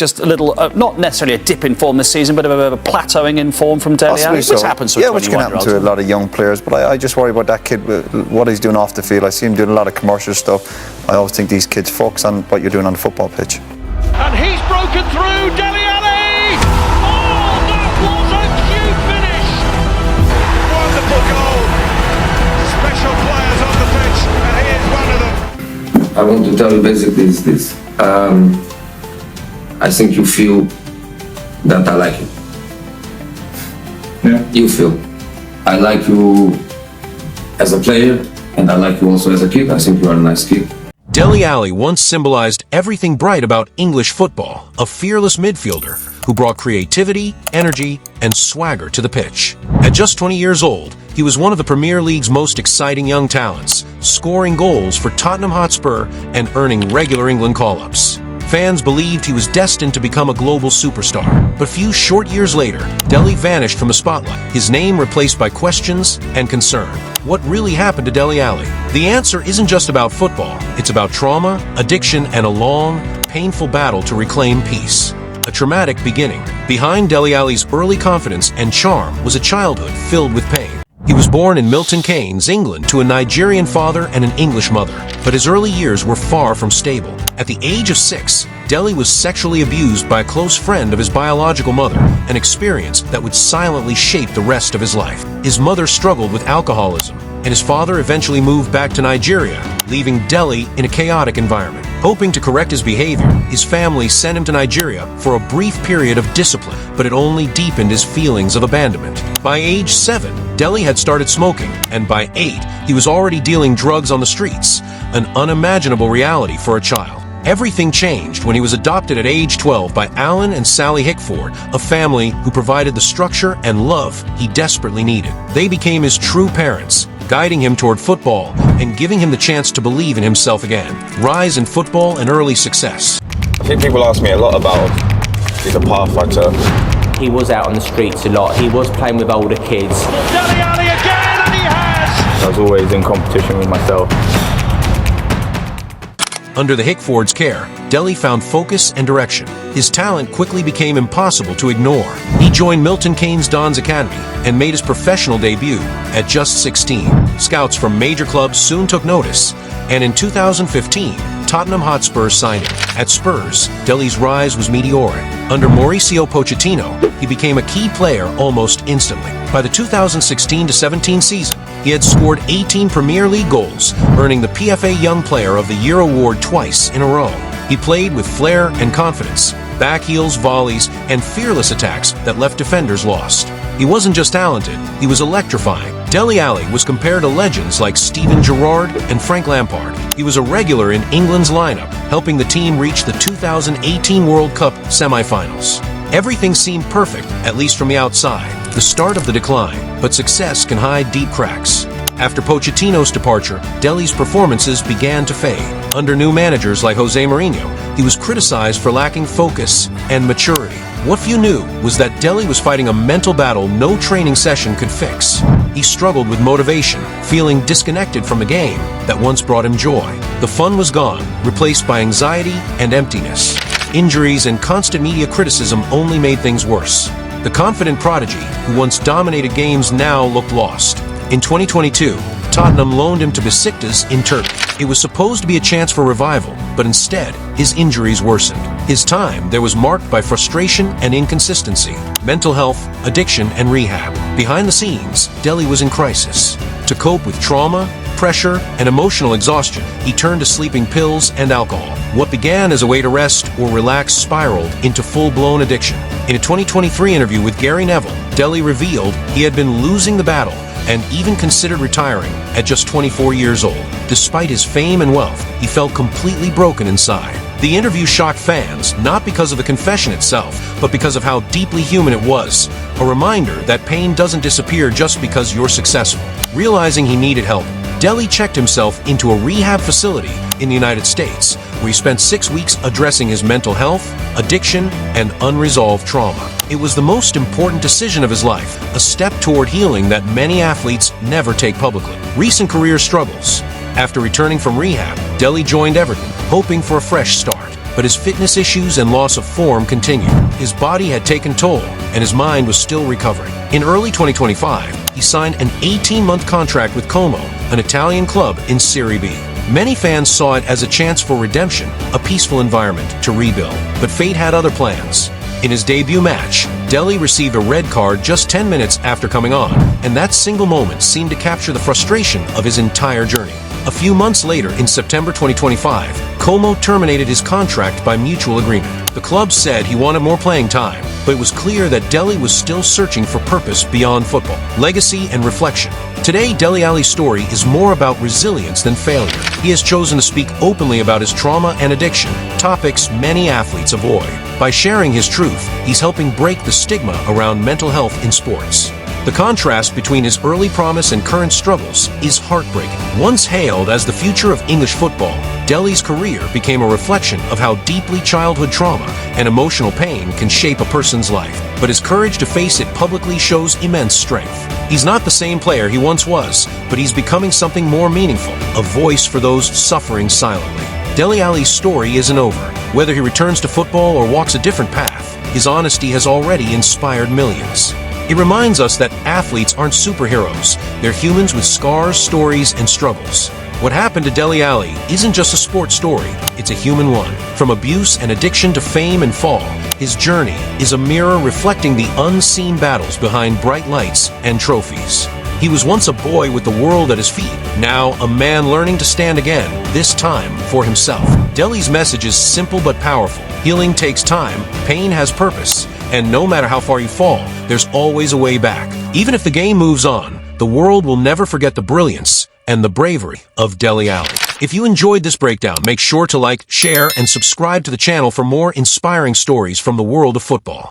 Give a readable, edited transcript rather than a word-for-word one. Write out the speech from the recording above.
Just a little, not necessarily a dip in form this season, but a bit of a plateauing in form from Dele Alli, which happens to which can happen to a lot of young players. But I just worry about that kid, what he's doing off the field. I see him doing a lot of commercial stuff. I always think these kids focus on what you're doing on the football pitch. And he's broken through, Dele Alli! Oh, that was a cute finish! Wonderful goal! Special players on the pitch, and he is one of them. I want to tell you basically is this. I think you feel that I like you. Yeah. You feel. I like you as a player, and I like you also as a kid. I think you are a nice kid. Dele Alli once symbolized everything bright about English football, a fearless midfielder who brought creativity, energy, and swagger to the pitch. At just 20 years old, he was one of the Premier League's most exciting young talents, scoring goals for Tottenham Hotspur and earning regular England call-ups. Fans believed he was destined to become a global superstar, but few short years later, Dele vanished from the spotlight, his name replaced by questions and concern. What really happened to Dele Alli? The answer isn't just about football. It's about trauma, addiction, and a long, painful battle to reclaim peace. A traumatic beginning. Behind Dele Alli's early confidence and charm was a childhood filled with pain. He was born in Milton Keynes, England, to a Nigerian father and an English mother, but his early years were far from stable. At the age of 6, Dele was sexually abused by a close friend of his biological mother, an experience that would silently shape the rest of his life. His mother struggled with alcoholism, and his father eventually moved back to Nigeria, leaving Dele in a chaotic environment. Hoping to correct his behavior, his family sent him to Nigeria for a brief period of discipline, but it only deepened his feelings of abandonment. By age 7, Dele had started smoking, and by 8, he was already dealing drugs on the streets, an unimaginable reality for a child. Everything changed when he was adopted at age 12 by Alan and Sally Hickford, a family who provided the structure and love he desperately needed. They became his true parents, guiding him toward football and giving him the chance to believe in himself again. Rise in football and early success. I think people ask me a lot about he's a path I took. He was out on the streets a lot. He was playing with older kids. Dele Alli again, and he has! I was always in competition with myself. Under the Hickfords' care, Dele found focus and direction. His talent quickly became impossible to ignore. He joined Milton Keynes Dons Academy and made his professional debut at just 16. Scouts from major clubs soon took notice, and in 2015, Tottenham Hotspur signed him. At Spurs, Dele's rise was meteoric. Under Mauricio Pochettino, he became a key player almost instantly. By the 2016-17 season, he had scored 18 Premier League goals, earning the PFA Young Player of the Year award twice in a row. He played with flair and confidence, back heels, volleys, and fearless attacks that left defenders lost. He wasn't just talented, he was electrifying. Dele Alli was compared to legends like Steven Gerrard and Frank Lampard. He was a regular in England's lineup, helping the team reach the 2018 World Cup semi-finals. Everything seemed perfect, at least from the outside, the start of the decline, but success can hide deep cracks. After Pochettino's departure, Dele's performances began to fade. Under new managers like Jose Mourinho, he was criticized for lacking focus and maturity. What few knew was that Dele was fighting a mental battle no training session could fix. He struggled with motivation, feeling disconnected from a game that once brought him joy. The fun was gone, replaced by anxiety and emptiness. Injuries and constant media criticism only made things worse. The confident prodigy, who once dominated games, now looked lost. In 2022, Tottenham loaned him to Besiktas in Turkey. It was supposed to be a chance for revival, but instead, his injuries worsened. His time there was marked by frustration and inconsistency, mental health, addiction, and rehab. Behind the scenes, Dele was in crisis. To cope with trauma, pressure, and emotional exhaustion, he turned to sleeping pills and alcohol. What began as a way to rest or relax spiraled into full-blown addiction. In a 2023 interview with Gary Neville, Dele revealed he had been losing the battle and even considered retiring at just 24 years old. Despite his fame and wealth, he felt completely broken inside. The interview shocked fans, not because of the confession itself, but because of how deeply human it was. A reminder that pain doesn't disappear just because you're successful. Realizing he needed help, Dele checked himself into a rehab facility in the United States, where he spent 6 weeks addressing his mental health, addiction, and unresolved trauma. It was the most important decision of his life, a step toward healing that many athletes never take publicly. Recent career struggles. After returning from rehab, Dele joined Everton, hoping for a fresh start. But but his fitness issues and loss of form continued. His body had taken toll, and his mind was still recovering. In early 2025, he signed an 18-month contract with Como, an Italian club in Serie B. Many fans saw it as a chance for redemption, a peaceful environment to rebuild. But fate had other plans. In his debut match, Dele received a red card just 10 minutes after coming on, and that single moment seemed to capture the frustration of his entire journey. A few months later, in September 2025, Como terminated his contract by mutual agreement. The club said he wanted more playing time, but it was clear that Dele was still searching for purpose beyond football, legacy and reflection. Today, Dele Alli's story is more about resilience than failure. He has chosen to speak openly about his trauma and addiction, topics many athletes avoid. By sharing his truth, he's helping break the stigma around mental health in sports. The contrast between his early promise and current struggles is heartbreaking. Once hailed as the future of English football, Dele's career became a reflection of how deeply childhood trauma and emotional pain can shape a person's life. But his courage to face it publicly shows immense strength. He's not the same player he once was, but he's becoming something more meaningful, a voice for those suffering silently. Dele Alli's story isn't over. Whether he returns to football or walks a different path, his honesty has already inspired millions. It reminds us that athletes aren't superheroes. They're humans with scars, stories, and struggles. What happened to Dele Alli isn't just a sports story, it's a human one. From abuse and addiction to fame and fall, his journey is a mirror reflecting the unseen battles behind bright lights and trophies. He was once a boy with the world at his feet, now a man learning to stand again, this time for himself. Dele's message is simple but powerful. Healing takes time, pain has purpose, and no matter how far you fall, there's always a way back. Even if the game moves on, the world will never forget the brilliance and the bravery of Dele Alli. If you enjoyed this breakdown, make sure to like, share, and subscribe to the channel for more inspiring stories from the world of football.